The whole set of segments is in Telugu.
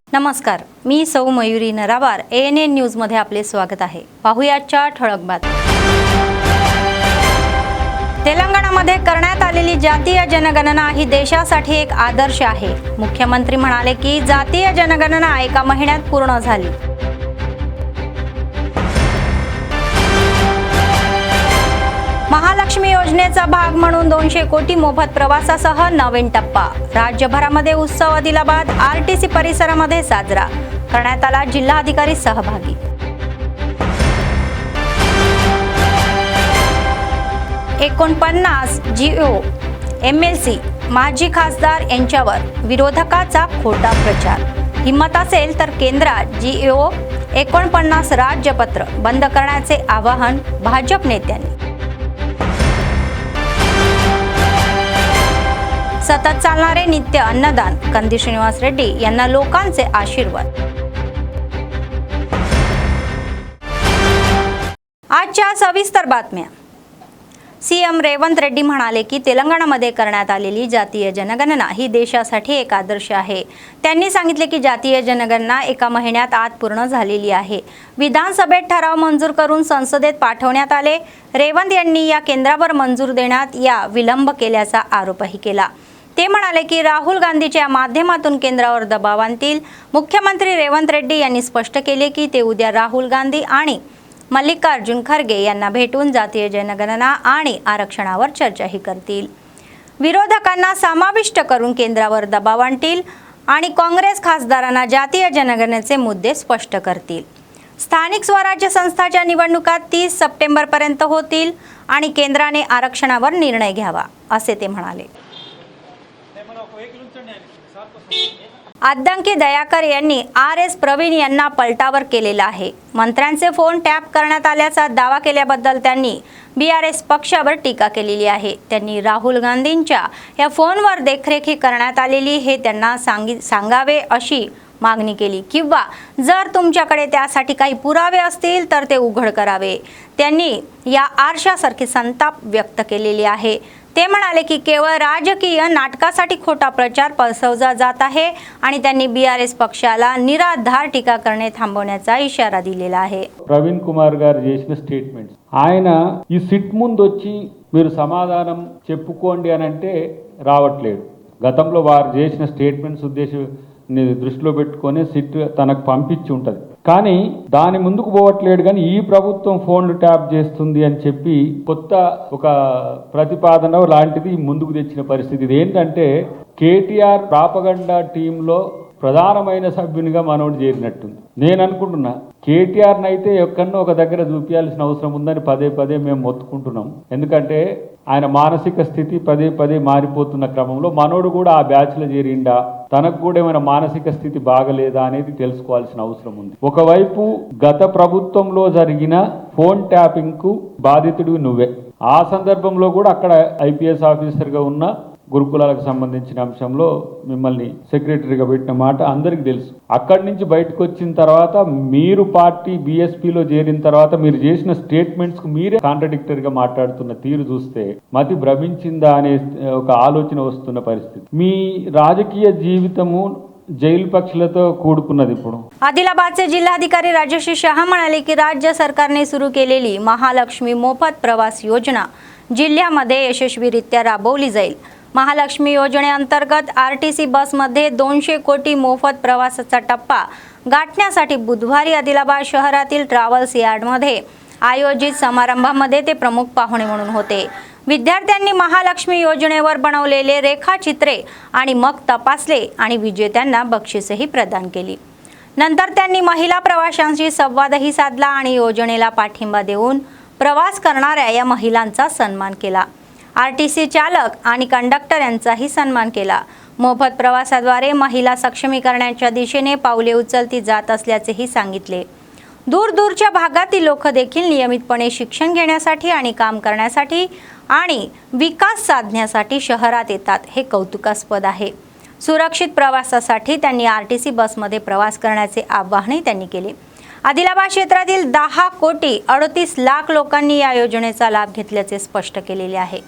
नमस्कार, मी सौ मयुरी नरावार ANN न्यूज मध्ये आपले स्वागत आहे। पाहुयाच्या ठळक बातम्या। तेलंगणामध्ये करण्यात आलेली जातीय जनगणना ही देशासाठी एक आदर्श आहे। मुख्यमंत्री म्हणाले की जातीय जनगणना एका महिन्यात पूर्ण झाली। महालक्ष्मी योजनेचा भाग म्हणून 200 कोटी मोफत प्रवासासह नवीन टप्पा। राज्यभरामध्ये उत्सव आदिलाबाद RTC परिसरामध्ये साजरा करण्यात आला। जिल्हाधिकारी सहभागी। $49 GO MLC माजी खासदार यांच्यावर विरोधकाचा खोटा प्रचार। हिम्मत असेल तर केंद्रात GO 49 राज्यपत्र बंद करण्याचे आवाहन भाजप नेत्यांनी। सतत चालणारे नित्य अन्नदान कंदी श्रीनिवास रेड्डी यांना लोकांचे आशीर्वाद। आजच्या सविस्तर बातम्या। CM रेवंत रेड्डी म्हणाले की तेलंगणामध्ये करण्यात आलेली जातीय जनगणना ही देशासाठी एक आदर्श आहे। त्यांनी सांगितले की जातीय जनगणना एका महिन्यात आत पूर्ण झालेली आहे। विधानसभेत ठराव मंजूर करून संसदेत पाठवण्यात आले। रेवंत यांनी या केंद्रावर मंजूर देण्यात विलंब केल्याचा आरोपही केला। ते म्हणाले की राहुल गांधीच्या माध्यमातून केंद्रावर दबाव आणतील। मुख्यमंत्री रेवंत रेड्डी यांनी स्पष्ट केले की ते उद्या राहुल गांधी आणि मल्लिकार्जुन खरगे यांना भेटून जातीय जनगणना आणि आरक्षणावर चर्चाही करतील। विरोधकांना समाविष्ट करून केंद्रावर दबाव आणतील आणि काँग्रेस खासदारांना जातीय जनगणनेचे मुद्दे स्पष्ट करतील। स्थानिक स्वराज्य संस्थांच्या निवडणुका 30 सप्टेंबरपर्यंत होतील आणि केंद्राने आरक्षणावर निर्णय घ्यावा असे ते म्हणाले। अद्दंकी दयाकर यांनी RS प्रवीण यांना पलटावर केलेला आहे। मंत्र्यांचे फोन टॅप करण्यात आल्याचा दावा केल्याबद्दल त्यांनी BRS पक्षावर टीका केलेली आहे। त्यांनी राहुल गांधींच्या या फोनवर देखरेखी करण्यात आलेली हे त्यांना सांगावे अशी मागणी केली किंवा जर तुमच्याकडे त्यासाठी काही पुरावे असतील तर ते उघड करावे। त्यांनी या आरशासारखी संताप व्यक्त केलेली आहे। ते म्हणाले की केवळ राजकीय नाटकासाठी खोटा प्रचार पसरवला जात आहे आणि त्यांनी BRS पक्षाला निराधार टीका करणे थांबवण्याचा इशारा दिलेला आहे। ప్రవీణ్ కుమార్ గారు చేసిన స్టేట్మెంట్స్ ఆయన ఈ సిట్ ముందు వచ్చి మీరు సమాధానం చెప్పుకోండి అని అంటే రావట్లేదు। గతంలో వారు చేసిన స్టేట్మెంట్స్ ఉద్దేశాన్ని దృష్టిలో పెట్టుకొని సిట్ తనకు పంపించి ఉంటది, కానీ దాని ముందుకు పోవట్లేడు। కానీ ఈ ప్రభుత్వం ఫోన్లు ట్యాప్ చేస్తుంది అని చెప్పి కొత్త ఒక ప్రతిపాదన లాంటిది ముందుకు తెచ్చిన పరిస్థితి। ఇది ఏంటంటే KTR ప్రాపగండా టీంలో ప్రధానమైన సభ్యునిగా మనోడు చేరినట్టుంది। నేను అనుకుంటున్నా KTR నైతే ఎక్కడో ఒక దగ్గర చూపించాల్సిన అవసరం ఉందని పదే పదే మేము మొత్తుకుంటున్నాం। ఎందుకంటే ఆయన మానసిక స్థితి పదే పదే మారిపోతున్న క్రమంలో మనోడు కూడా ఆ బ్యాచ్లో చేరిండా, తనకు కూడా ఏమైనా మానసిక స్థితి బాగలేదా అనేది తెలుసుకోవాల్సిన అవసరం ఉంది। ఒకవైపు గత ప్రభుత్వంలో జరిగిన ఫోన్ ట్యాపింగ్ కు బాధితుడు నువ్వే। ఆ సందర్భంలో కూడా అక్కడ IPS ఆఫీసర్గా ఉన్న గురుకులాలకు సంబంధించిన అంశంలో మిమ్మల్ని సెక్రటరీగా పెట్టిన మాట అందరికీ తెలుసు। అక్కడి నుంచి బయటకు వచ్చిన తర్వాత మీరు పార్టీ BSPలో చేరిన తర్వాత మీరు చేసిన స్టేట్మెంట్స్ కు మీరే కాంట్రడిక్టరీగా మాట్లాడుతున్న తీరు చూస్తే మతి భ్రమించిందా అనే ఒక ఆలోచన వస్తున్న పరిస్థితి। మీ రాజకీయ జీవితము जैल पक्षालतो కూడుకున్నది। ఇప్పుడు आदिलाबादचे जिल्हाधिकारी राजेश शहा म्हणाले की राज्य सरकारने सुरू केलेली महालक्ष्मी मोफत प्रवास योजना जिल्ह्यामध्ये यशस्वीरित्या राबवली जाईल। महालक्ष्मी योजनेअंतर्गत RTC बसमध्ये 200 कोटी मोफत प्रवासाचा टप्पा गाठण्यासाठी बुधवारी आदिलाबाद शहरातील ट्रॅव्हल्स यार्डमध्ये आयोजित समारंभामध्ये ते प्रमुख पाहुणे म्हणून होते। विद्यार्थ्यांनी महालक्ष्मी योजनेवर बनवलेले रेखाचित्रे आणि मग तपासले आणि विजेत्यांना बक्षीसही प्रदान केली। नंतर त्यांनी महिला प्रवाशांशी संवादही साधला आणि योजनेला पाठिंबा देऊन प्रवास करणाऱ्या या महिलांचा सन्मान केला। RTC चालक आणि कंडक्टर यांचाही सन्मान केला। मोफत प्रवासाद्वारे महिला सक्षमीकरणाच्या दिशेने पावले उचलती जात असल्याचेही सांगितले। दूरदूरच्या भागातील लोक देखील नियमितपणे शिक्षण घेण्यासाठी आणि काम करण्यासाठी आणि विकास साधण्यासाठी शहरात येतात, हे कौतुकास्पद आहे। सुरक्षित प्रवासासाठी त्यांनी RTC बसमध्ये प्रवास करण्याचे आवाहनही त्यांनी केले। आदिलाबाद क्षेत्रातील 10 कोटी 38 लाख लोकांनी या योजनेचा लाभ घेतल्याचे स्पष्ट केलेले आहे।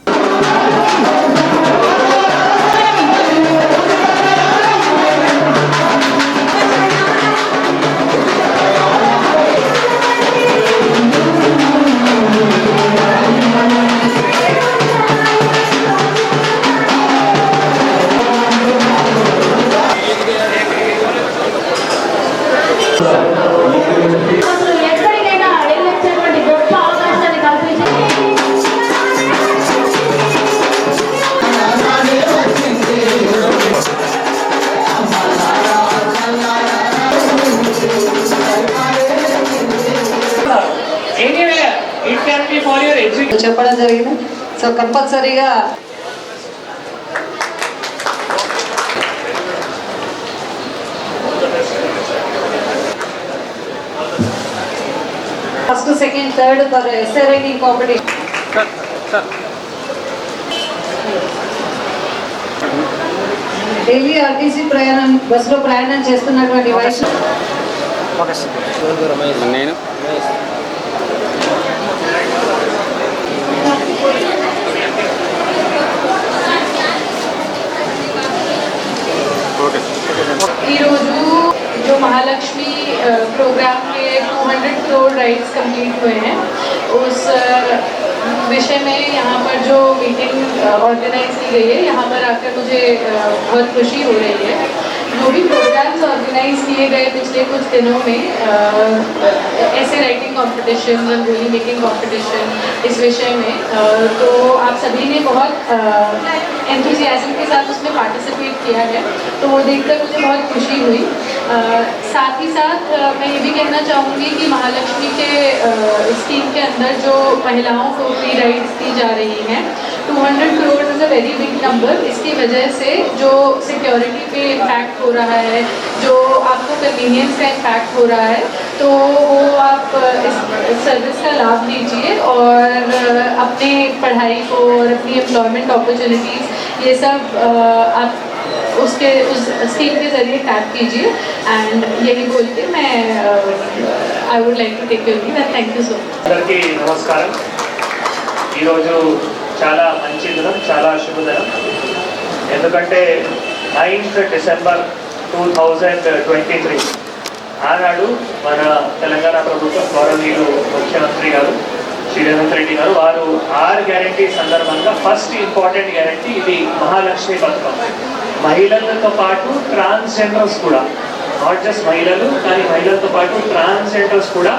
చెప్పడం జరిగింది. సో కంపల్సరీగా first, second, third for essay writing competition. Daily RTC ప్రయాణం బస్సులో ప్రయాణం చేస్తున్నటువంటి వయసు నేను ఈరోజు जो महालक्ष्मी प्रोग्राम के 200 करोड़ राइड्स कंप्लीट हुए हैं, उस विषय में यहाँ पर जो मीटिंग ऑर्गेनाइज की गई है, यहाँ पर आकर मुझे बहुत खुशी हो रही है. जो भी प्रोग्राम्स ऑर्गेनाइज किए गए पिछले कुछ दिनों में, ऐसे writing competition, rangoli making competition, इस विषय में, तो आप सभी ने बहुत एंथुसियाज्म के साथ उसमें पार्टिसिपेट किया है, तो वो देखकर मुझे बहुत खुशी हुई. साथ ही साथ मैं ये भी कहना चाहूँगी कि महालक्ष्मी के स्कीम के अंदर जो महिलाओं को फ्री राइड्स दी जा रही हैं, 200 crore is a very big number. इसकी वजह से जो सिक्योरिटी पे इम्पैक्ट हो रहा है, जो आपको कन्वीनियंस का इम्पैक्ट हो रहा है, तो वो आप इस सर्विस का लाभ लीजिए और अपने पढ़ाई को और अपनी एम्प्लॉयमेंट अपॉर्चुनिटीज़ ये सब आप उसके उस स्कीम के ज़रिए टैप कीजिए. एंड यही बोल के मैं I would like to take your leave and thank you so much. అందరికీ నమస్కారం. ఈరోజు చాలా మంచి దినం, చాలా శుభదినం. ఎందుకంటే 9th డిసెంబర్ 2023 ఆనాడు మన తెలంగాణ ప్రభుత్వం గౌరవనీయులు ముఖ్యమంత్రి గారు శ్రీ రేవంత్ రెడ్డి గారు వారు 6 గ్యారంటీ సందర్భంగా ఫస్ట్ ఇంపార్టెంట్ గ్యారంటీ ఇది మహాలక్ష్మి పథకం. మహిళలతో పాటు ట్రాన్స్జెండర్స్ కూడా, నాట్ జస్ట్ మహిళలు కానీ మహిళలతో పాటు ట్రాన్స్జెండర్స్ కూడా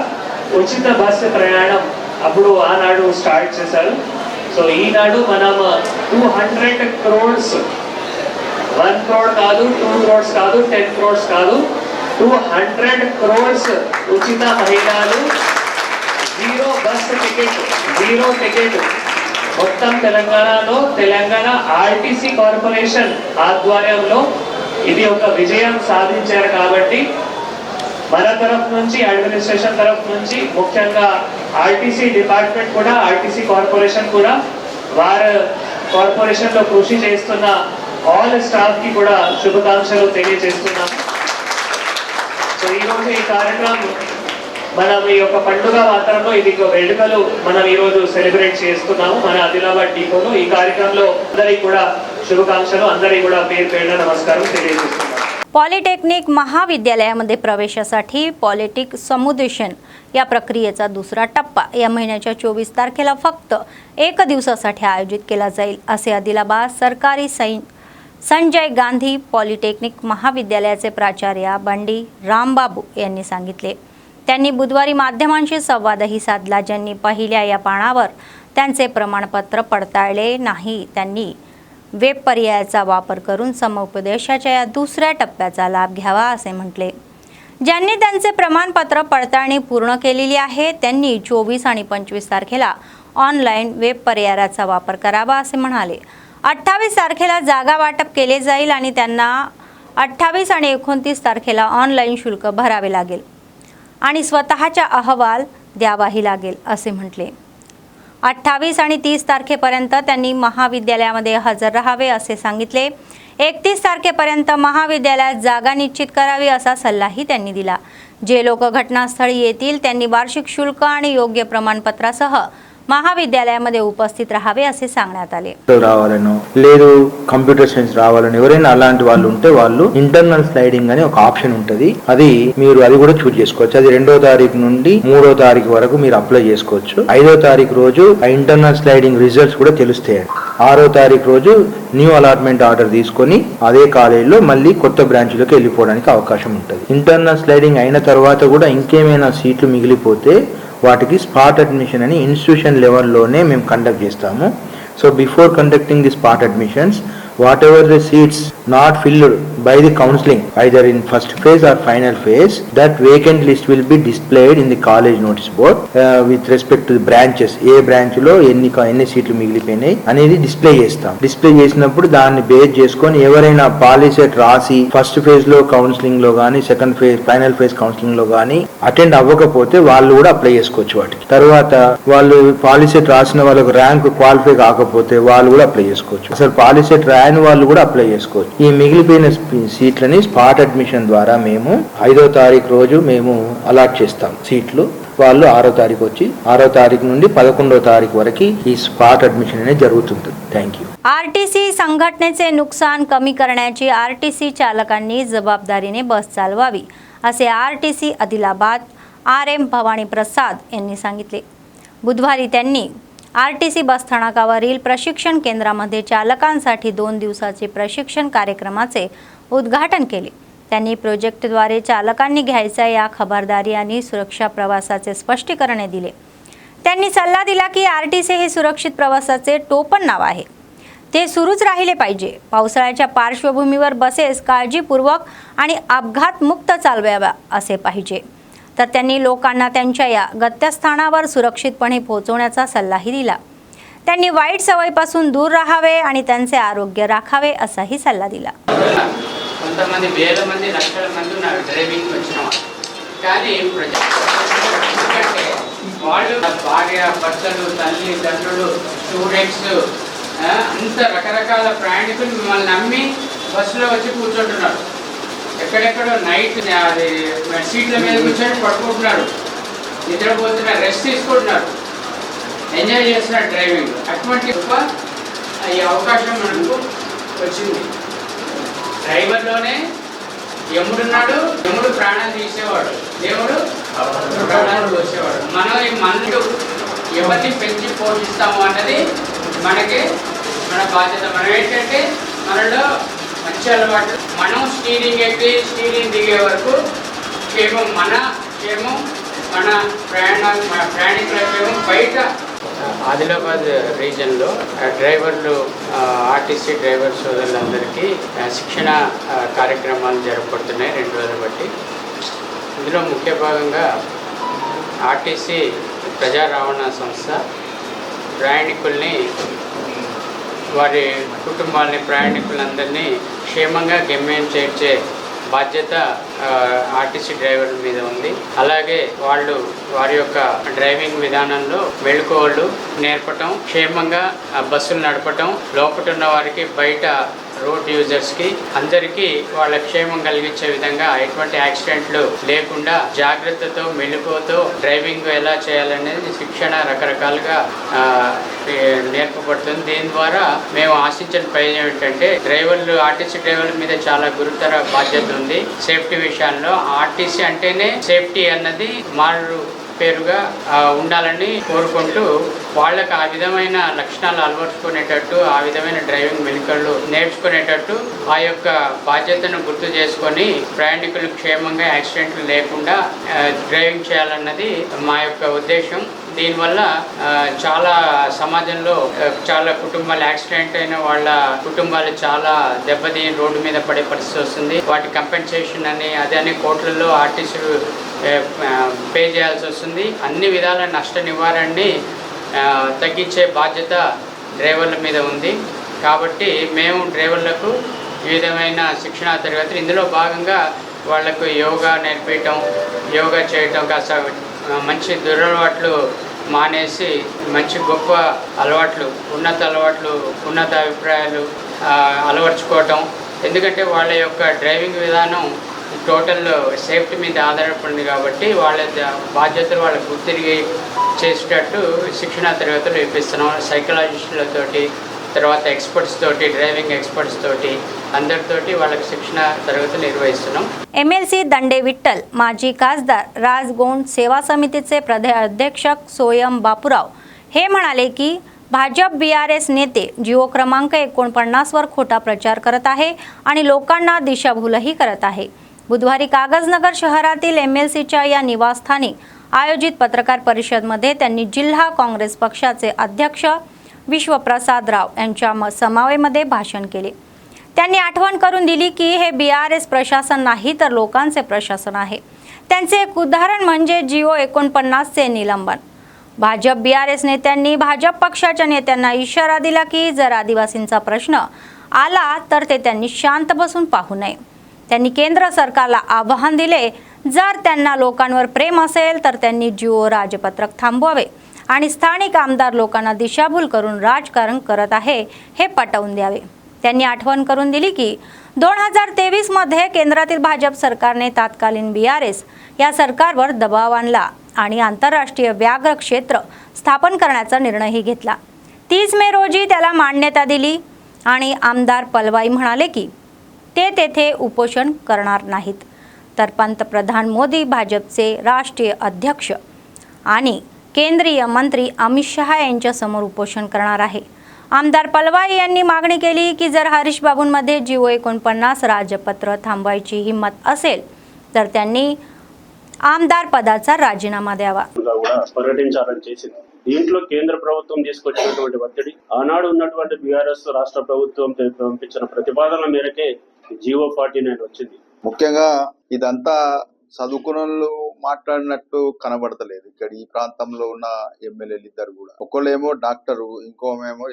ఉచిత బస్సు ప్రయాణం అప్పుడు ఆనాడు స్టార్ట్ చేశారు. సో ఈనాడు మనం 200 crores, 1 crore కాదు, 2 crores కాదు, 10 crores కాదు, 200 crores ఉచిత మహిళలు, zero bus ticket, zero ticket మొత్తం తెలంగాణలో తెలంగాణ ఆర్టీసీ కార్పొరేషన్ ఆధ్వర్యంలో ఇది ఒక విజయం సాధించారు. కాబట్టి మన తరఫు నుంచి, అడ్మినిస్ట్రేషన్ తరఫు నుంచి, ముఖ్యంగా ఆర్టీసీ డిపార్ట్మెంట్ కూడా, ఆర్టీసీ కార్పొరేషన్ కూడా, వారు కార్పొరేషన్లో కృషి చేస్తున్న ఆల్ స్టాఫ్కి కూడా శుభాకాంక్షలు తెలియజేస్తున్నాము. సో ఈరోజు ఈ కార్యక్రమం మనం ఈ యొక్క పండుగ వాతావరణంలో ఇది వేడుకలు మనం ఈరోజు సెలబ్రేట్ చేస్తున్నాము మన ఆదిలాబాద్ డిపోలో. ఈ కార్యక్రమంలో అందరికీ కూడా శుభాకాంక్షలు, అందరికీ కూడా పేరు పేరున नमस्कार తెలియజేస్తున్నాను. पॉलिटेक्निक महाविद्यालयामध्ये प्रवेशासाठी पॉलिटिक समुदेशन या प्रक्रियेचा दुसरा टप्पा या महिन्याच्या 24 तारखेला फक्त 1 दिवसासाठी आयोजित केला जाईल, असे आदिलाबाद सरकारी संजय गांधी पॉलिटेक्निक महाविद्यालयाचे प्राचार्य बंडी रामबाबू यांनी सांगितले. त्यांनी बुधवारी माध्यमांशी संवादही साधला. ज्यांनी पहिल्या या पानावर त्यांचे प्रमाणपत्र पडताळले नाही त्यांनी वेब पर्यायाचा वापर करून समुपदेशाच्या या दुसऱ्या टप्प्याचा लाभ घ्यावा, असे म्हटले. ज्यांनी त्यांचे प्रमाणपत्र पडताळणी पूर्ण केलेली आहे त्यांनी 24 आणि 25 तारखेला ऑनलाईन वेब पर्यायाचा वापर करावा, असे म्हणाले. 28 तारखेला जागा वाटप केले जाईल आणि त्यांना 28 आणि 29 तारखेला ऑनलाईन शुल्क भरावे लागेल आणि स्वतःचा अहवाल द्यावाही लागेल, असे म्हटले. 28 आणि 30 तारखेपर्यंत त्यांनी महाविद्यालयामध्ये हजर राहावे, असे सांगितले. 31 तारखेपर्यंत महाविद्यालयात जागा निश्चित करावी असा सल्लाही त्यांनी दिला. जे लोक घटनास्थळी येतील त्यांनी वार्षिक शुल्क आणि योग्य प्रमाणपत्रासह महाविद्यालयामध्ये उपस्थित राहावे, असे सांगण्यात आले. రావాలనో లేదు కంప్యూటర్ సైన్స్ రావాలని ఎవరైనా అలాంటి వాళ్ళు ఉంటే వాళ్ళు ఇంటర్నల్ స్లైడింగ్ అని ఒక ఆప్షన్ ఉంటుంది. అది మీరు అది కూడా చూస్ చేసుకోవచ్చు. అది 2వ తారీఖు నుండి 3వ తారీఖు వరకు మీరు అప్లై చేసుకోవచ్చు. 5వ తారీఖు రోజు ఆ ఇంటర్నల్ స్లైడింగ్ రిజల్ట్స్ కూడా తెలుస్తాయి. 6వ తారీఖు రోజు న్యూ అలాట్మెంట్ ఆర్డర్ తీసుకొని అదే కాలేజీలో మళ్ళీ కొత్త బ్రాంచ్లోకి వెళ్ళిపోవడానికి అవకాశం ఉంటుంది. ఇంటర్నల్ స్లైడింగ్ అయిన తర్వాత కూడా ఇంకేమైనా సీట్లు మిగిలిపోతే వాటికి స్పాట్ అడ్మిషన్ అని ఇన్స్టిట్యూషన్ లెవెల్లోనే మేము కండక్ట్ చేస్తాము. So before conducting the spot admissions whatever the seats not filled by the counseling, either in first phase or final phase, that vacant list will be displayed in the college notice board with respect to the branches. A branch లో ఎన్ని సీట్లు మిగిలిపోయినాయి అనేది డిస్ప్లే చేస్తాం. డిస్ప్లే చేసినప్పుడు దాన్ని బేస్ చేసుకొని ఎవరైనా పాలిసెట్ రాసి ఫస్ట్ ఫేజ్ లో కౌన్సిలింగ్ లో గానీ, second phase final phase counselling లో గానీ అటెండ్ అవ్వకపోతే వాళ్ళు కూడా అప్లై చేసుకోవచ్చు. వాటికి తర్వాత వాళ్ళు పాలిసెట్ రాసిన వాళ్ళకు ర్యాంక్ క్వాలిఫై కాకపోతే వాళ్ళు కూడా అప్లై చేసుకోవచ్చు. అసలు పాలిసెట్ రాయని వాళ్ళు కూడా అప్లై చేసుకోవచ్చు. ఈ మిగిలిపోయిన సీట్లని స్పాట్ అడ్మిషన్ ద్వారా మేము 5వ తారీఖు రోజు మేము అలాట్ చేస్తాం సీట్లు. వాళ్ళు 6వ తారీఖు వచ్చి 6వ తారీఖు నుండి 11వ तारीख वरकी ही स्पॉट ॲडमिशन जరుగుతుంది. थँक्यू. आरटीसी संघटनेचे नुकसान कमी करण्याची आरटीसी चालकांनी जबाबदारीने बस चालवावी असे आरटीसी आदिलाबाद RM भवानी प्रसाद यांनी सांगितले. बुधवारी त्यांनी आरटीसी बस स्थानकावरील प्रशिक्षण केंद्रामध्ये चालकांसाठी 2 दिवसाचे प्रशिक्षण कार्यक्रमाचे उद्घाटन केले. त्यांनी प्रोजेक्टद्वारे चालकांनी घ्यायच्या या खबरदारी आणि सुरक्षा प्रवासाचे स्पष्टीकरण दिले. त्यांनी सल्ला दिला की आरटीसी हे सुरक्षित प्रवासाचे टोपण नाव आहे, ते सुरूच राहिले पाहिजे. पावसाळ्याच्या पार्श्वभूमीवर बसेस काळजीपूर्वक आणि अपघातमुक्त चालवाव्या असे पाहिजे. तर त्यांनी लोकांना त्यांच्या या गंतव्यस्थानावर सुरक्षितपणे पोहोचवण्याचा सल्लाही दिला. त्यांनी वाईट सवयीपासून दूर राहावे आणि त्यांचे आरोग्य राखावे असाही सल्ला दिला. కొంతమంది వేల మంది లక్షల మంది ఉన్నారు డ్రైవింగ్ వచ్చిన వాళ్ళు. కానీ ఎందుకంటే వాళ్ళు భార్య భర్తలు తల్లిదండ్రులు స్టూడెంట్స్ అంత రకరకాల ప్రయాణికులు మిమ్మల్ని నమ్మి బస్సులో వచ్చి కూర్చుంటున్నారు. ఎక్కడెక్కడో నైట్ అది సీట్ల మీద కూర్చొని పడుకుంటున్నారు, నిద్రపోతున్నారు, రెస్ట్ తీసుకుంటున్నారు, ఎంజాయ్ చేస్తున్నారు డ్రైవింగ్. అటువంటి ఈ అవకాశం మనకు వచ్చింది. డ్రైవర్లోనే యముడున్నాడు, యముడు ప్రాణాలు తీసేవాడు, దేవుడు ప్రాణాలు పోసేవాడు. మనం ఈ మనలు ఎవరిని పెంచి పోషిస్తాము అన్నది మనకి మన బాధ్యత. మనం ఏంటంటే మనలో మంచి అలవాటు, మనం స్టీరింగ్ ఎక్కి స్టీరింగ్ దిగే వరకు క్షేమం, మన క్షేమం, మన ప్రయాణికుల క్షేమం. బయట ఆదిలాబాద్ రీజన్లో డ్రైవర్లు, ఆర్టీసీ డ్రైవర్ సోదరులందరికీ శిక్షణ కార్యక్రమాలు జరపబడుతున్నాయి 2 రోజులు బట్టి. ఇందులో ముఖ్య భాగంగా ఆర్టీసీ ప్రజా రవాణా సంస్థ ప్రయాణికుల్ని, వారి కుటుంబాలని, ప్రయాణికులందరినీ క్షేమంగా గమ్యం చేర్చే బాధ్యత ఆర్టీసీ డ్రైవర్ల మీద ఉంది. అలాగే వాళ్ళు వారి యొక్క డ్రైవింగ్ విధానంలో మెళకువలు నేర్పటం, క్షేమంగా బస్సులు నడపటం, లోపల ఉన్న వారికి, బయట రోడ్ యూజర్స్కి అందరికీ వాళ్ళ క్షేమం కలిగించే విధంగా ఎటువంటి యాక్సిడెంట్లు లేకుండా జాగ్రత్తతో, మెళకువతో డ్రైవింగ్ ఎలా చేయాలనేది శిక్షణ రకరకాలుగా నేర్పబడుతుంది. దీని ద్వారా మేము ఆశించిన ప్రయోజనం ఏంటంటే డ్రైవర్లు, ఆర్టీసీ డ్రైవర్ల మీద చాలా గురుతర బాధ్యత ఉంది సేఫ్టీ విషయాల్లో. ఆర్టీసీ అంటేనే సేఫ్టీ అన్నది మారు పేరుగా ఉండాలని కోరుకుంటూ వాళ్ళకి ఆ విధమైన లక్షణాలు అలవర్చుకునేటట్టు, ఆ విధమైన డ్రైవింగ్ మెళకువలు నేర్చుకునేటట్టు ఆ యొక్క బాధ్యతను గుర్తు చేసుకొని ప్రయాణికులు క్షేమంగా యాక్సిడెంట్లు లేకుండా డ్రైవింగ్ చేయాలన్నది మా యొక్క ఉద్దేశం. దీనివల్ల చాలా సమాజంలో చాలా కుటుంబాలు యాక్సిడెంట్ అయిన వాళ్ళ కుటుంబాలు చాలా దెబ్బతిని రోడ్డు మీద పడే పరిస్థితి వస్తుంది. వాటి కంపెన్సేషన్ అని అదని కోట్లలో ఆర్టీసీలు పే చేయాల్సి వస్తుంది. అన్ని విధాల నష్ట నివారణని తగ్గించే బాధ్యత డ్రైవర్ల మీద ఉంది. కాబట్టి మేము డ్రైవర్లకు ఈ విధమైన శిక్షణా తరగతులు, ఇందులో భాగంగా వాళ్లకు యోగా నేర్పించడం, యోగా చేయటం, కాస్త మంచి దురలవాట్లు మానేసి మంచి గొప్ప అలవాట్లు, ఉన్నత అలవాట్లు, ఉన్నత అభిప్రాయాలు అలవర్చుకోవటం. ఎందుకంటే వాళ్ళ యొక్క డ్రైవింగ్ విధానం టోటల్ సేఫ్టీ మీద ఆధారపడింది కాబట్టి వాళ్ళ బాధ్యతలు వాళ్ళకు గుర్తిరిగి చేసేటట్టు శిక్షణా తరగతులు ఇప్పిస్తున్నాం. సైకలాజిస్టులతోటి, తర్వాత ఎక్స్పర్ట్స్ తోటి, డ్రైవింగ్ ఎక్స్పర్ట్స్ तोटी అందరితోటి వాళ్ళకి శిక్షణ తరగతులు నిర్వహిస్తున్నాం. MLC दंडे विठ्ठल, माजी खासदार राजगोंड सेवा समितीचे अध्यक्ष सोयम बापूराव हे म्हणाले की भाजप BRS नेते जिओ क्रमांक 49 वर खोटा प्रचार करत आहे आणि लोकांना दिशाभूलही करत आहे. बुधवारी कागजनगर शहरातील MLCच्या या निवासस्थानी आयोजित पत्रकार परिषदेमध्ये त्यांनी जिल्हा काँग्रेस पक्षाचे अध्यक्ष विश्वप्रसाद राव यांच्या समावेमध्ये भाषण केले. त्यांनी आठवण करून दिली की हे BRS प्रशासन नाही तर लोकांचे प्रशासन आहे. त्यांचे एक उदाहरण म्हणजे जिओ 49चे निलंबन. भाजप BRS नेत्यांनी भाजप पक्षाच्या नेत्यांना इशारा दिला की जर आदिवासींचा प्रश्न आला तर ते त्यांनी शांत बसून पाहू नये. त्यांनी केंद्र सरकारला आवाहन दिले, जर त्यांना लोकांवर प्रेम असेल तर त्यांनी जिओ राजपत्रक थांबवावे आणि स्थानिक आमदार लोकांना दिशाभूल करून राजकारण करत आहे हे पटवून द्यावे. त्यांनी आठवण करून दिली की 2023 मध्ये केंद्रातील भाजप सरकारने तात्कालीन BRS या सरकारवर दबाव आणला आणि आंतरराष्ट्रीय व्याघ्र क्षेत्र स्थापन करण्याचा निर्णयही घेतला. 30 मे रोजी त्याला मान्यता दिली आणि आमदार पलवाई म्हणाले की ते तेथे उपोषण करणार नाहीत, तर पंतप्रधान मोदी, भाजपचे राष्ट्रीय अध्यक्ष आणि केंद्रीय मंत्री अमित शहा यांच्यासमोर उपोषण करणार आहे. आमदार पलवाई यांनी मागणी केली की जर हरीश बाबूंमध्ये जिओ 49 राजपत्र थांबवायची हिंमत असेल तर त्यांनी ఆమ్దార్ పదాचा రాజీనామా దేవా కూడా పర్యటించాలని చేసింది. దీంట్లో కేంద్ర ప్రభుత్వం తీసుకొచ్చినటువంటి ఒత్తిడి, ఆనాడు ఉన్నటువంటి బీఆర్ఎస్ రాష్ట్ర ప్రభుత్వం పంపించిన ప్రతిపాదనల మేరకే జీవో 49 వచ్చింది. ముఖ్యంగా ఇదంతా చదువుకున్నోళ్ళు మాట్లాడినట్టు కనబడతలేదు. ఇక్కడ ఈ ప్రాంతంలో ఉన్న ఎమ్మెల్యేలు ఇద్దరు కూడా, ఒకళ్ళేమో డాక్టరు, ఇంకోమేమో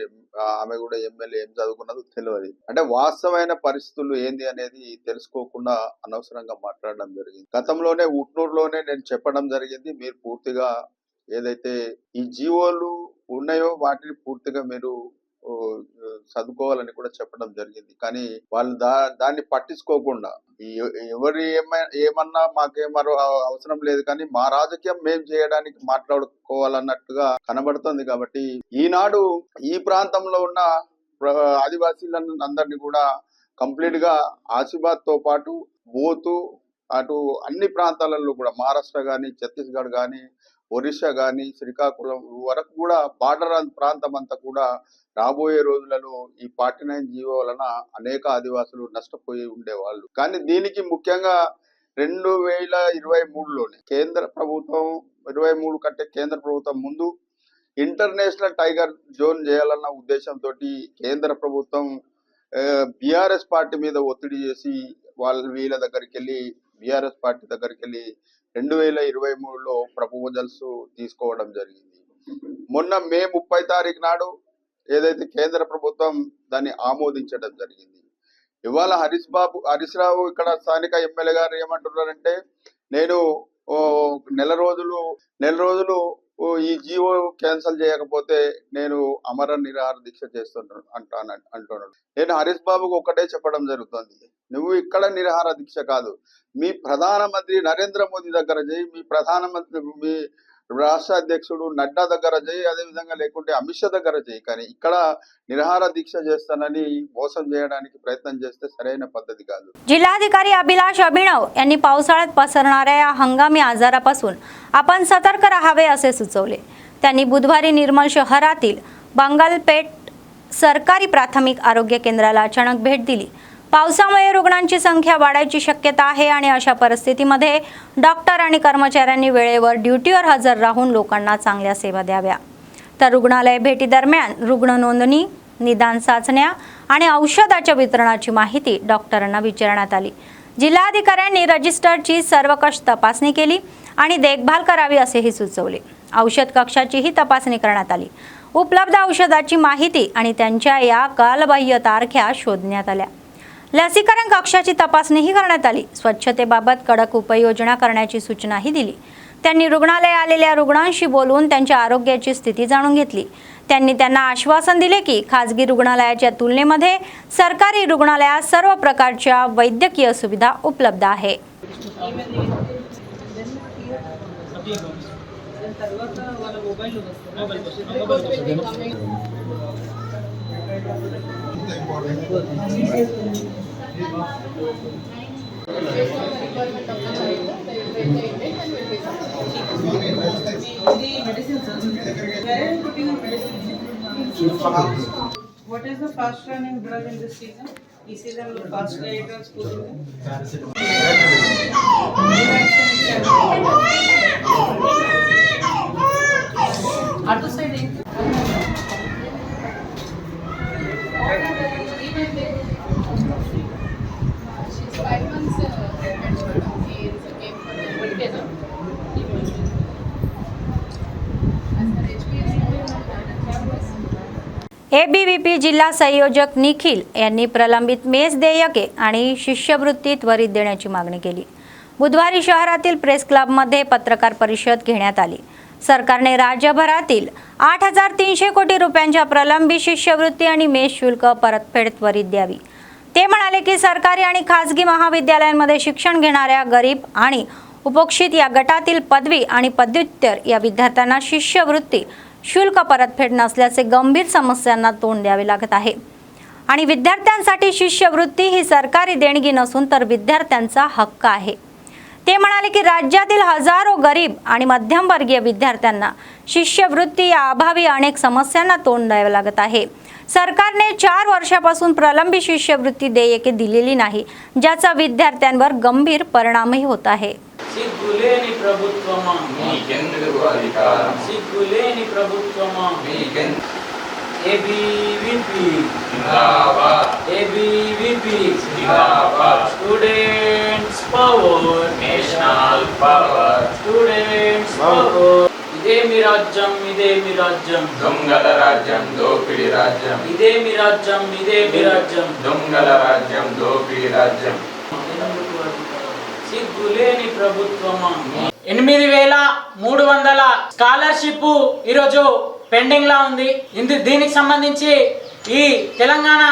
ఆమె కూడా ఎమ్మెల్యే, ఏం చదువుకున్నదో తెలియదు. అంటే వాస్తవమైన పరిస్థితులు ఏంది అనేది తెలుసుకోకుండా అనవసరంగా మాట్లాడడం జరిగింది. గతంలోనే ఉట్నూరులోనే నేను చెప్పడం జరిగింది, మీరు పూర్తిగా ఏదైతే ఈ జీవోలు ఉన్నాయో వాటిని పూర్తిగా మీరు చదువుకోవాలని కూడా చెప్పడం జరిగింది. కానీ వాళ్ళు దాన్ని పట్టించుకోకుండా ఎవరు ఏమన్నా మాకేమరో అవసరం లేదు, కానీ మా రాజకీయం మేము చేయడానికి మాట్లాడుకోవాలన్నట్టుగా కనబడుతుంది. కాబట్టి ఈనాడు ఈ ప్రాంతంలో ఉన్న ఆదివాసీలను అందరినీ కూడా కంప్లీట్ గా ఆసిఫాబాద్ తో పాటు బోతు అటు అన్ని ప్రాంతాలలో కూడా మహారాష్ట్ర గాని, ఛత్తీస్గఢ్ గాని, ఒరిస్సా గాని, శ్రీకాకుళం వరకు కూడా బార్డర్ ప్రాంతం అంతా కూడా రాబోయే రోజులలో ఈ 49 జీవో వలన అనేక ఆదివాసులు నష్టపోయి ఉండేవాళ్ళు. కానీ దీనికి ముఖ్యంగా 2023లోనే కేంద్ర ప్రభుత్వం 23 కంటే కేంద్ర ప్రభుత్వం ముందు ఇంటర్నేషనల్ టైగర్ జోన్ చేయాలన్న ఉద్దేశంతో కేంద్ర ప్రభుత్వం బీఆర్ఎస్ పార్టీ మీద ఒత్తిడి చేసి వీళ్ళ దగ్గరికి వెళ్ళి బీఆర్ఎస్ పార్టీ దగ్గరికి వెళ్ళి 2023లో ప్రపోజల్స్ తీసుకోవడం జరిగింది. మొన్న మే 30 తారీఖు నాడు ఏదైతే కేంద్ర ప్రభుత్వం దాన్ని ఆమోదించడం జరిగింది. ఇవాళ హరీష్ రావు ఇక్కడ స్థానిక ఎమ్మెల్యే గారు ఏమంటున్నారంటే, నేను నెల రోజులు ఈ జీవో క్యాన్సిల్ చేయకపోతే నేను అమర నిరాహార దీక్ష అంటున్నాడు. నేను హరీష్ బాబుకు ఒకటే చెప్పడం జరుగుతుంది, నువ్వు ఇక్కడ నిరాహార దీక్ష కాదు, మీ ప్రధానమంత్రి నరేంద్ర మోదీ దగ్గర చేయి, మీ రాష్ట్ర అధ్యక్షుడు నడ్డా దగ్గర చేయి, అదేవిధంగా लेకుంటే अमित शहा దగ్గర చేయి. కానీ ఇక్కడ నిరాహార దీక్ష చేస్తానని మోసం చేయడానికి ప్రయత్నం చేస్తే సరైన పద్ధతి కాదు. जिल्हाधिकारी अभिलाष अभिनव यांनी पावसाळ्यात पसरणाऱ्या या हंगामी आजारापासून आपण सतर्क राहावे असे सुचवले. त्यांनी बुधवारी निर्मल शहरातील बंगालपेठ सरकारी प्राथमिक आरोग्य केंद्राला अचानक भेट दिली. पावसामुळे रुग्णांची संख्या वाढायची शक्यता आहे आणि अशा परिस्थितीमध्ये डॉक्टर आणि कर्मचाऱ्यांनी वेळेवर ड्युटीवर हजर राहून लोकांना चांगल्या सेवा द्याव्या. तर रुग्णालय भेटी दरम्यान रुग्ण नोंदणी, निदान चाचण्या आणि औषधाच्या वितरणाची माहिती डॉक्टरांना विचारण्यात आली. जिल्हाधिकाऱ्यांनी रजिस्टरची सर्वकष तपासणी केली आणि देखभाल करावी असेही सुचवले. औषध कक्षाचीही तपासणी करण्यात आली. उपलब्ध औषधाची माहिती आणि त्यांच्या या कालबाह्य तारख्या शोधण्यात आल्या. लसीकरण कक्षाची तपासणीही करण्यात आली. स्वच्छतेबाबत कडक उपाययोजना करण्याची सूचनाही दिली. त्यांनी रुग्णालय आलेल्या रुग्णांशी बोलून त्यांच्या आरोग्याची स्थिती जाणून घेतली. त्यांनी त्यांना आश्वासन दिले की खासगी रुग्णालयाच्या तुलनेमध्ये सरकारी रुग्णालयात सर्व प्रकारच्या वैद्यकीय सुविधा उपलब्ध आहे. What is the fast running drug in this season? This season the fast drugs other side ABVP जिल्हा संयोजक निखिल यांनी प्रलंबित मेस देयके आणि शिष्यवृत्ती त्वरित देण्याची मागणी केली. बुधवारी शहरातील प्रेस क्लबमध्ये पत्रकार परिषद घेण्यात आली. सरकारने राज्यभरातील 8,300 कोटी रुपयांच्या प्रलंबित शिष्यवृत्ती आणि मेस शुल्क परतफेड त्वरित द्यावी. ते म्हणाले की सरकारी आणि खासगी महाविद्यालयांमध्ये शिक्षण घेणाऱ्या गरीब आणि उपोक्षित या गटातील पदवी आणि पदव्युत्तर या विद्यार्थ्यांना शिष्यवृत्ती शुल्क परतफेड नसल्याचे गंभीर समस्यांना तोंड द्यावे लागत आहे आणि विद्यार्थ्यांसाठी शिष्यवृत्ती ही सरकारी देणगी नसून तर विद्यार्थ्यांचा हक्क आहे. ते म्हणाले की राज्यातील हजारो गरीब आणि मध्यमवर्गीय विद्यार्थ्यांना शिष्यवृत्ती या अभावी अनेक समस्यांना तोंड द्यावे लागत आहे. सरकारने 4 वर्षापासून प्रलंबित शिष्यवृत्ती देयके दिलेली नाही, ज्याचा विद्यार्थ्यांवर गंभीर परिणामही होत आहे. సిగ్గులేని ప్రభుత్వమా మీకెందుకు అధికారం సిగ్గులేని ప్రభుత్వమా ఏబీవీపీ జిందాబాద్ ఏబీవీపీ జిందాబాద్ students power national power students power ఇదేమి రాజ్యం ఇదేమి రాజ్యం దొంగల రాజ్యం దోపిడి రాజ్యం ఇదేమి రాజ్యం ఇదేమి రాజ్యం దొంగల రాజ్యం దోపిడి రాజ్యం సిగ్గులేని ప్రభుత్వమా 8,300 స్కాలర్షిప్ ఈరోజు పెండింగ్ లా ఉంది. దీనికి సంబంధించి ఈ తెలంగాణ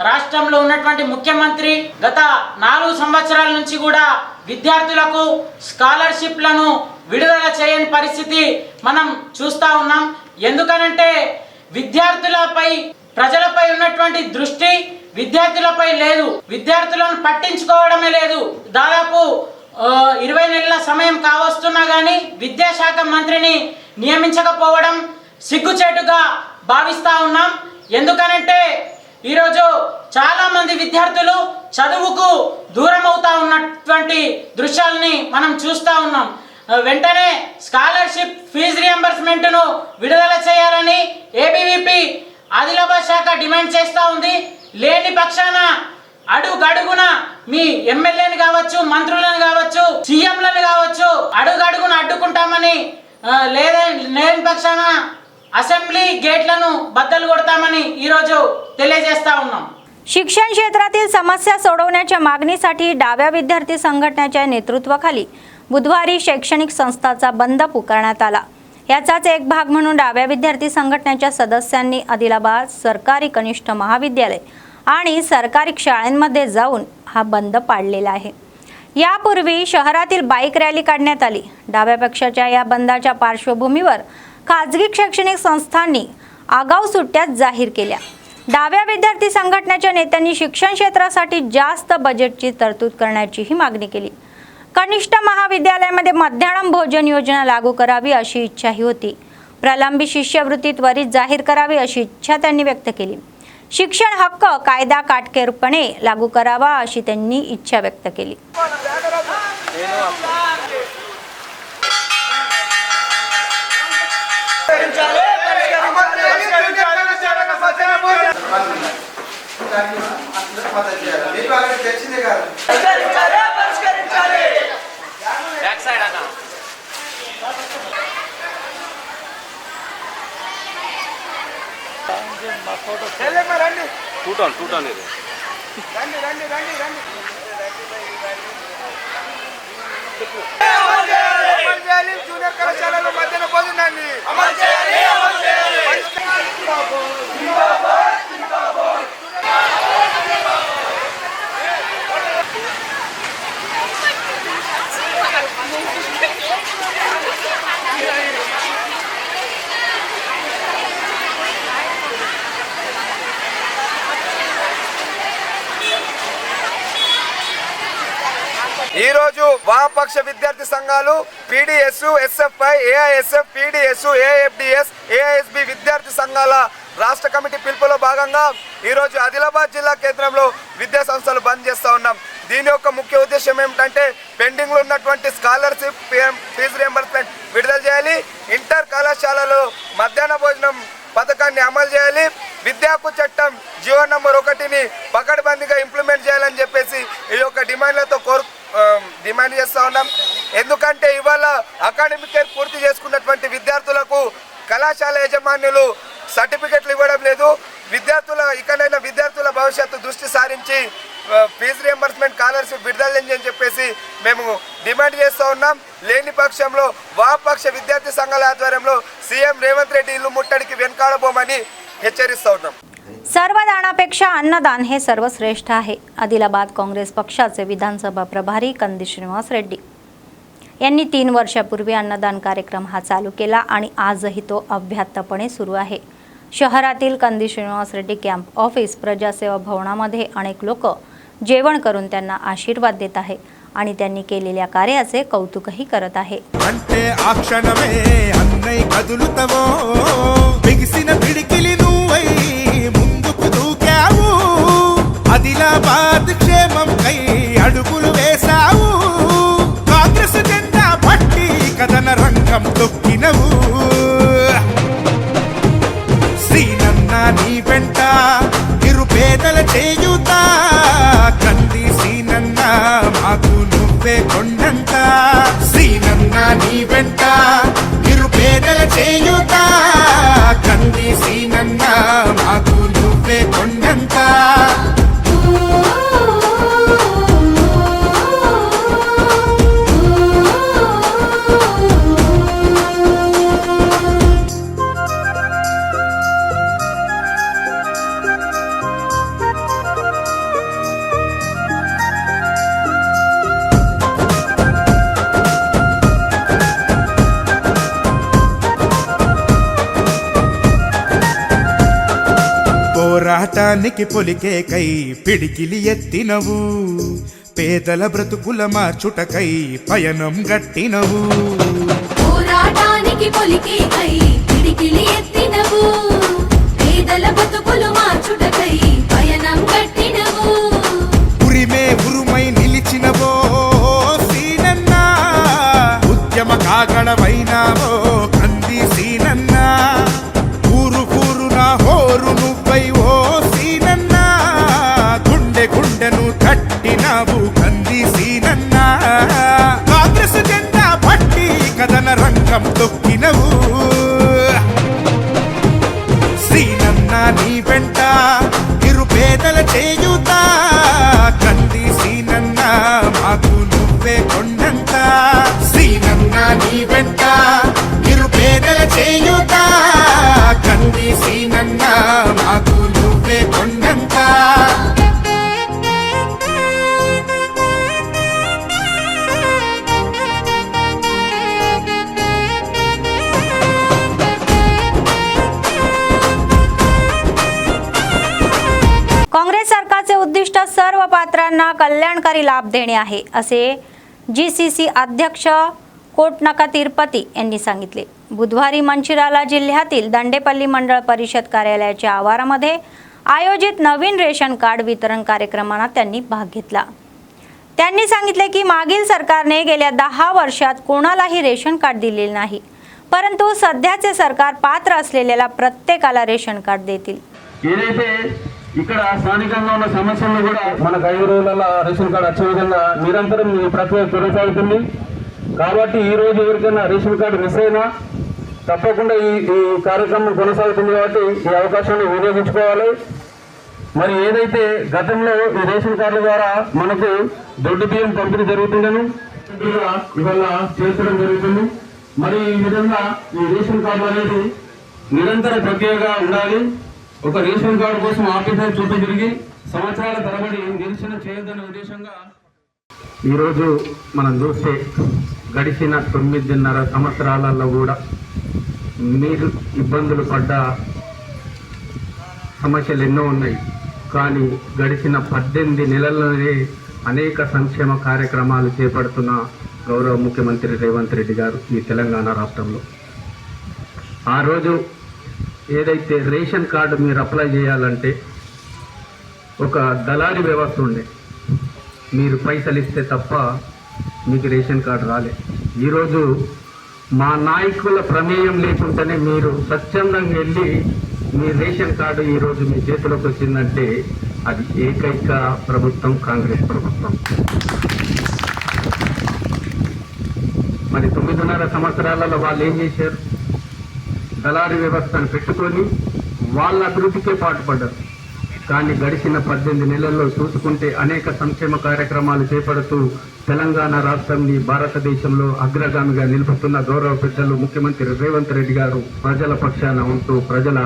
రాష్ట్రంలో ఉన్నటువంటి ముఖ్యమంత్రి గత 4 సంవత్సరాల నుంచి కూడా విద్యార్థులకు స్కాలర్షిప్లను విడుదల చేయని పరిస్థితి మనం చూస్తా ఉన్నాం. ఎందుకనంటే విద్యార్థులపై ప్రజలపై ఉన్నటువంటి దృష్టి విద్యార్థులపై లేదు, విద్యార్థులను పట్టించుకోవడమే లేదు. దాదాపు 20 నెలల సమయం కావస్తున్నా కానీ విద్యాశాఖ మంత్రిని నియమించకపోవడం సిగ్గుచేటుగా భావిస్తా ఉన్నాం. ఎందుకనంటే ఈరోజు చాలా మంది విద్యార్థులు చదువుకు దూరం అవుతా ఉన్నటువంటి దృశ్యాలని మనం చూస్తూ ఉన్నాం. వెంటనే స్కాలర్షిప్ ఫీజు రియంబర్స్మెంట్ను విడుదల చేయాలని ఏబీవీపీ ఆదిలాబాద్ శాఖ డిమాండ్ చేస్తూ ఉంది. లేని పక్షాన అడుగడుగున మీ ఎమ్మెల్యేని కావచ్చు, మంత్రులను కావచ్చు, సీఎంలను కావచ్చు అడుగడుగున అడ్డుకుంటామని, లేని పక్షాన असेंब्ली गेटలను बदल కొడతామని ఈ రోజు తెలియజేస్తా ఉన్నాం. शिक्षण क्षेत्रातील समस्या सोडवण्याच्या मागणीसाठी डाव्या विद्यार्थी संघटनेच्या नेतृत्वाखाली बुधवारी शैक्षणिक संस्थांचा बंद पुकारण्यात आला. याचाच एक भाग म्हणून डाव्या विद्यार्थी संघटनेच्या सदस्यांनी आदिलाबाद सरकारी कनिष्ठ महाविद्यालय आणि सरकारी शाळांमध्ये जाऊन हा बंद पाडलेला आहे. यापूर्वी शहरातील बाईक रॅली काढण्यात आली. डाव्या पक्षाच्या या बंदाच्या पार्श्वभूमीवर खाजगी शैक्षणिक संस्थांनी आगाऊ सुट्ट्या जाहीर केल्या. डाव्या विद्यार्थी संघटनेच्या नेत्यांनी शिक्षण क्षेत्रासाठी जास्त बजेटची तरतूद करण्याचीही मागणी केली. कनिष्ठ महाविद्यालयामध्ये मध्यान्ह भोजन योजना लागू करावी अशी इच्छाही होती. प्रलंबित शिष्यवृत्ती त्वरित जाहीर करावी अशी इच्छा त्यांनी व्यक्त केली. शिक्षण हक्क कायदा काटेकोरपणे लागू करावा अशी त्यांनी इच्छा व्यक्त केली. టూటాన్ ఇది జూనియర్ కళాశాలలో మధ్యాహ్న భోజనాన్ని అమలు చేయాలి. ఈ రోజు వామపక్ష విద్యార్థి సంఘాలు PDS, SFI, AISF, PDS, AFDS, AISB విద్యార్థి సంఘాల రాష్ట్ర కమిటీ పిలుపులో భాగంగా ఈ రోజు ఆదిలాబాద్ జిల్లా కేంద్రంలో విద్యా సంస్థలు బంద్ చేస్తా ఉన్నాం. దీని యొక్క ముఖ్య ఉద్దేశం ఏమిటంటే పెండింగ్ లో ఉన్నటువంటి స్కాలర్షిప్ ఫీజు రియంబర్స్మెంట్ విడుదల చేయాలి. ఇంటర్ కళాశాలలో మధ్యాహ్న భోజనం పథకాన్ని అమలు చేయాలి. విద్యా హక్కు చట్టం జీవో నంబర్ 1ని పకడ్బందీగా ఇంప్లిమెంట్ చేయాలని చెప్పేసి ఈ యొక్క డిమాండ్లతో డిమాండ్ చేస్తూ ఉన్నాం. ఎందుకంటే ఇవాళ అకాడమిక్ ఇయర్ పూర్తి చేసుకున్నటువంటి విద్యార్థులకు కళాశాల యాజమాన్యులు సర్టిఫికెట్లు ఇవ్వడం లేదు. ఇకనైనా విద్యార్థుల భవిష్యత్తు దృష్టి సారించి ఫీజు రియంబర్స్మెంట్ స్కాలర్షిప్ విడుదల అని చెప్పేసి మేము డిమాండ్ చేస్తూ ఉన్నాం. లేని పక్షంలో వామపక్ష విద్యార్థి సంఘాల ఆధ్వర్యంలో సీఎం రేవంత్ రెడ్డి ఇల్లు ముట్టడికి వెనకాడబోమని హెచ్చరిస్తూ ఉన్నాం. सर्वदानापेक्षा अन्नदान हे सर्वश्रेष्ठ आहे. आदिलाबाद काँग्रेस पक्षाचे विधानसभा प्रभारी कंदी श्रीनिवास रेड्डी यांनी 3 वर्षापूर्वी अन्नदान कार्यक्रम हा चालू केला आणि आजही तो अव्याहतपणे सुरू आहे. शहरातील कंदी श्रीनिवास रेड्डी कॅम्प ऑफिस प्रजासेवा भवनामध्ये अनेक लोक जेवण करून त्यांना आशीर्वाद देत आहे आणि त्यांनी केलेल्या कार्याचे कौतुकही करत आहे. అంటే ఆ క్షణమే అన్నై కదులుతవో బిగిసిన పిడికిలి నువ్వై ముందుకు దూకావు ఆదిలాబాద్ క్షేమం కై అడుగులు వేశావు కాంగ్రెస్ జెండా పట్టి కదన రంగం తొక్కినవు శ్రీనన్న నీ వెంట నిరుపేదల చేయుతా కంది శ్రీనన్న మాకు నువ్వే కొండంత శ్రీనన్న నీ వెంట నిరుపేదల చేయుతా కంది శ్రీనన్న మాకు నువ్వే కొండంత పోరాటానికి పొలికేకై పిడికిలి ఎత్తినవు పేదల బ్రతుకుల మార్చుటకై పయనం గట్టినవు పోరాటానికి పొలికేకై పిడికిలి ఎత్తినవు పేదల బ్రతుకులు మార్చుటకై పయనం గట్టినవు ఉరిమే ఉరుమై నిలిచినవో సీనన్న ఉద్యమ కాగడవైనావో కంది సీనన్న ఊరు ఊరున హోరు నువ్వై ఓ సీనన్న గుండె గుండెను కట్టినావు కంది సీనన్న కాంగ్రెస్ జెండా పట్టి కదన రంగం తొక్కినవు శ్రీనన్న నీ వెంట నిరుపేదల చేయుతా కంది శ్రీనన్న మాకు నువ్వే కొండంత శ్రీనన్న నీ వెంట నిరుపేదల చేయుతా కంది శ్రీనన్న మాకు నువ్వే కొండంత काँग्रेस सरकारचे उद्दिष्ट सर्व पात्रांना कल्याणकारी लाभ देणे आहे असे जीसीसी अध्यक्ष कोटनका तिरुपती यांनी सांगितले. बुधवारी मंचिराला जिल्ह्यातील दंडेपल्ली मंडळ परिषद कार्यालयाच्या आवारामध्ये आयोजित नवीन रेशन कार्ड वितरण कार्यक्रमात त्यांनी भाग घेतला. त्यांनी सांगितले की मागील सरकारने गेल्या 10 वर्षात कोणालाही रेशन कार्ड दिलेले नाही, परंतु सध्याचे सरकार पात्र असलेल्याला प्रत्येकाला रेशन कार्ड देतील. ఇక్కడ స్థానికంగా ఉన్న సమస్యలను కూడా మనకు 5 రోజుల రేషన్ కార్డు వచ్చే విధంగా నిరంతరం ఈ ప్రక్రియ కొనసాగుతుంది. కాబట్టి ఈ రోజు ఎవరికైనా రేషన్ కార్డు మిస్ అయినా తప్పకుండా ఈ కార్యక్రమం కొనసాగుతుంది. కాబట్టి ఈ అవకాశాన్ని వినియోగించుకోవాలి. మరి ఏదైతే గతంలో ఈ రేషన్ కార్డుల ద్వారా మనకు దొడ్డు బియ్యం పంపిణీ జరుగుతుందని ఇవాళ చేర్చడం జరుగుతుంది. మరి ఈ విధంగా ఈ రేషన్ కార్డు అనేది నిరంతర ప్రక్రియగా ఉండాలి. ఒక రేషన్ కార్డు కోసం ఆఫీసర్ చుట్టూ తిరిగి సంవత్సరాల తరబడి నిరీక్షణ చేయొద్దనే ఉద్దేశంగా ఈరోజు మనం చూస్తే గడిచిన 9.5 సంవత్సరాలలో కూడా మీరు ఇబ్బందులు పడ్డ సమస్యలు ఎన్నో ఉన్నాయి. కానీ గడిచిన 18 నెలల్లోనే అనేక సంక్షేమ కార్యక్రమాలు చేపడుతున్న గౌరవ ముఖ్యమంత్రి రేవంత్ రెడ్డి గారు ఈ తెలంగాణ రాష్ట్రంలో ఆ రోజు ఏదైతే రేషన్ కార్డు మీరు అప్లై చేయాలంటే ఒక దళారీ వ్యవస్థ ఉండే, మీరు పైసలు ఇస్తే తప్ప మీకు రేషన్ కార్డు రాలే. ఈరోజు మా నాయకుల ప్రమేయం లేకుండానే మీరు స్వచ్ఛందంగా వెళ్ళి మీ రేషన్ కార్డు ఈరోజు మీ చేతిలోకి వచ్చిందంటే అది ఏకైక ప్రభుత్వం కాంగ్రెస్ ప్రభుత్వం. మరి 9.5 సంవత్సరాలలో వాళ్ళు ఏం చేశారు? దళారీ వ్యవస్థను పెట్టుకొని వాళ్ళ అభివృద్ధికే పాటుపడ్డారు. కానీ గడిచిన 18 నెలల్లో చూసుకుంటే అనేక సంక్షేమ కార్యక్రమాలు చేపడుతూ తెలంగాణ రాష్ట్రాన్ని భారతదేశంలో అగ్రగామిగా నిలుపుతున్న గౌరవ పెద్దలు ముఖ్యమంత్రి రేవంత్ రెడ్డి గారు ప్రజల పక్షాన ఉంటూ प्रजल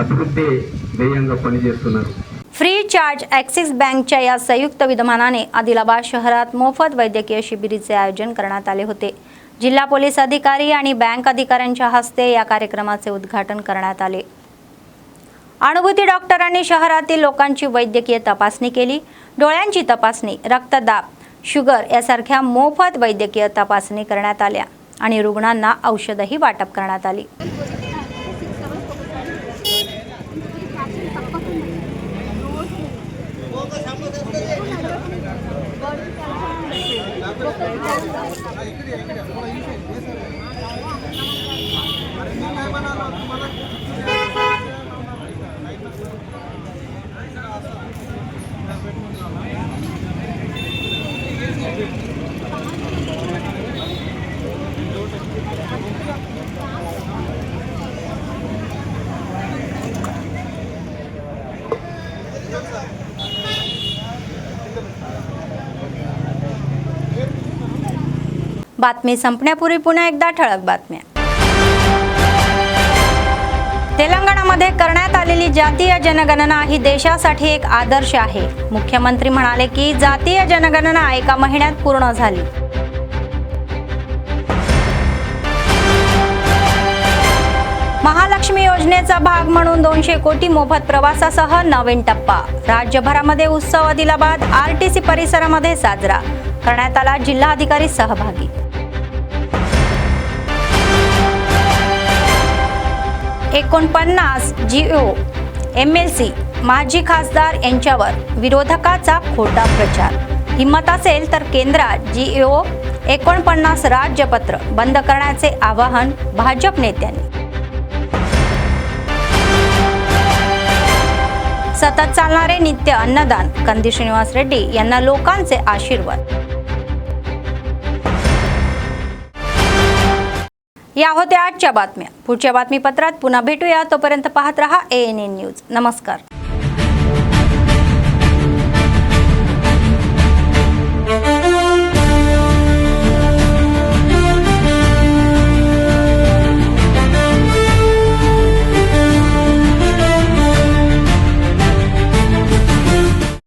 अभिवृद्धी ध्येయంగా పనిచేస్తున్నారు. फ्री चार्ज ॲक्सिस बँकच्या या संयुक्त विद्यमानाने आदिलाबाद शहरात मोफत वैद्यकीय शिबिराचे आयोजन करण्यात आले होते. जिल्हा पोलीस अधिकारी आणि बँक अधिकाऱ्यांच्या हस्ते या कार्यक्रमाचे उद्घाटन करण्यात आले. अनुभूती डॉक्टरांनी शहरातील लोकांची वैद्यकीय तपासणी केली. डोळ्यांची तपासणी, रक्तदाब, शुगर यासारख्या मोफत वैद्यकीय तपासणी करण्यात आल्या आणि रुग्णांना औषधही वाटप करण्यात आली. बातमी संपण्यापूर्वी पुन्हा एकदा ठळक बातम्या. तेलंगणामध्ये करण्यात आलेली जातीय जनगणना ही देशासाठी एक आदर्श आहे. मुख्यमंत्री म्हणाले की जातीय जनगणना 1 महिन्यात पूर्ण झाली. महालक्ष्मी योजनेचा भाग म्हणून 200 कोटी मोफत प्रवासासह नवीन टप्पा. राज्यभरामध्ये उत्सव आदिलाबाद आरटीसी परिसरामध्ये साजरा करण्यात आला. जिल्हाधिकारी सहभागी. 49 जिओ MLC माजी खासदार यांच्यावर विरोधकाचा खोटा प्रचार. हिम्मत असेल तर केंद्रात जिओ 49 राज्यपत्र बंद करण्याचे आवाहन भाजप नेत्यांनी. सतत चालणारे नित्य अन्नदान. कंदी श्रीनिवास रेड्डी यांना लोकांचे आशीर्वाद. या होत्या आजच्या बातम्या. पुढच्या बातमीपत्रात पुन्हा भेटूया. तोपर्यंत पाहत रहा ANN न्यूज. नमस्कार.